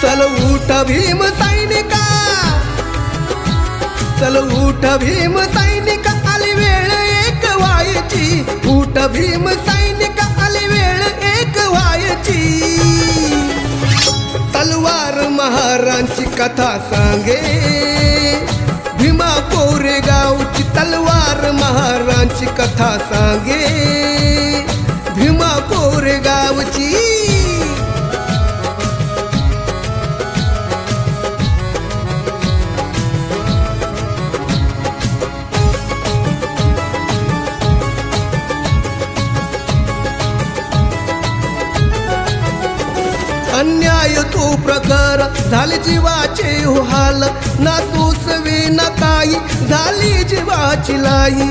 चल उठ भीम सैनिका, चल उठ भीम सैनिका, आली वेळ एक व्हायची। उठ भीम सैनिका, आली वेळ एक व्हायची। तलवार महारांची कथा सांगे, भीमा कोरेगावची तलवार महारांची कथा सांगे, भीमा कोरेगावची। अन्याय तो प्रकार झाले जीवाचे हो हाल, ना सोसवे ना काही झाली जीवाची लाई।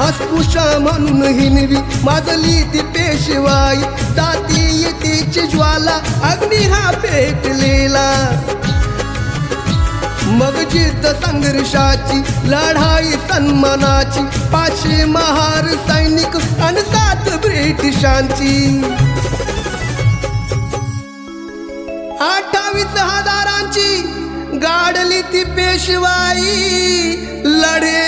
अस्पृश्य म्हणून हिनवी माजली ती पेशवाई, जातीयतेची ज्वाला अग्नी हा पेटलेला। मग जिद्द संघर्षाची लढाई सन्मानाची, 500 महार सैनिक आणि 7 ब्रिटिशांची। 28,000 गाडली ती पेशवाई, लढे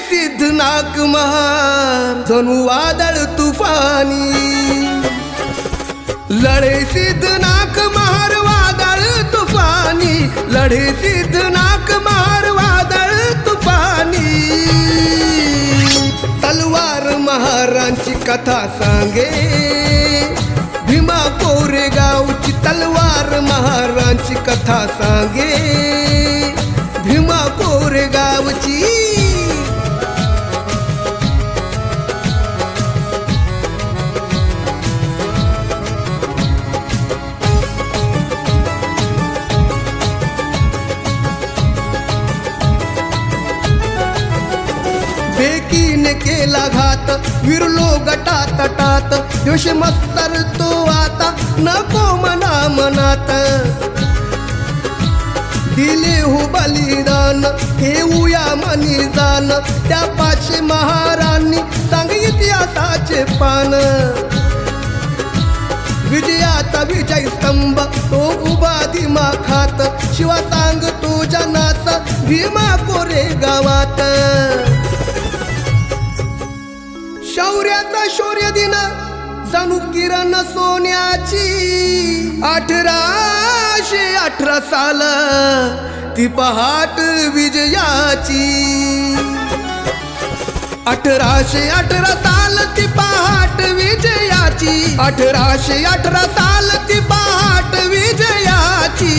सिद्धनाक महार जणू वादळ तुफानी। लढे सिद्धनाक महार वादळ तुफानी, लढे सिद्धनाक महार वादळ तुफानी। तलवार महारांची कथा सांगे, भीमा कोरेगावची तलवार महारांची कथा सांगे, भीमा कोरेगावची। बेकीने केला घात, विरलो गटातटात, दिवशी मत्सर तो आता नको मना मनात। दिले हो बलिदान घेऊया मनी जान, त्या 500 महारांनी सांग इतिहासाचे पान। विजयाचा विजय स्तंभ तो उभा धीमा खात, शिवा सांगतो जनाचा भीमा कोरेगावात। शौर्याचा शौर्य दिन जणू किरण सोन्याची, 1818 साल ती पहाट विजयाची। 1818 साल ती पहाट विजयाची, 1818 साल ती पहाट विजयाची।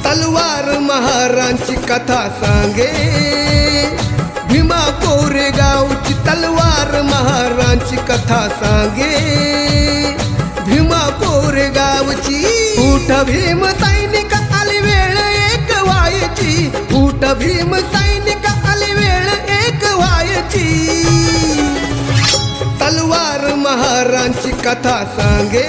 तलवार महारांची कथा सांगे, भीमा कोरेगावची तलवार महारांची कथा सांगे, भीमा कोरेगावची। उठ भीम सैनिका, आली वेळ एक व्हायची। उठ भीम सैनिका, आली वेळ एक व्हायची। तलवार महारांची कथा सांगे,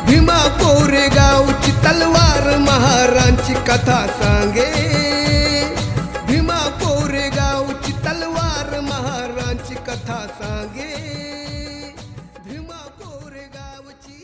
भीमा कोरेगावची तलवार महारांची कथा सांगे, भीमा कोरेगावची तलवार महारांची कथा सांगे, भीमा कोरेगावची।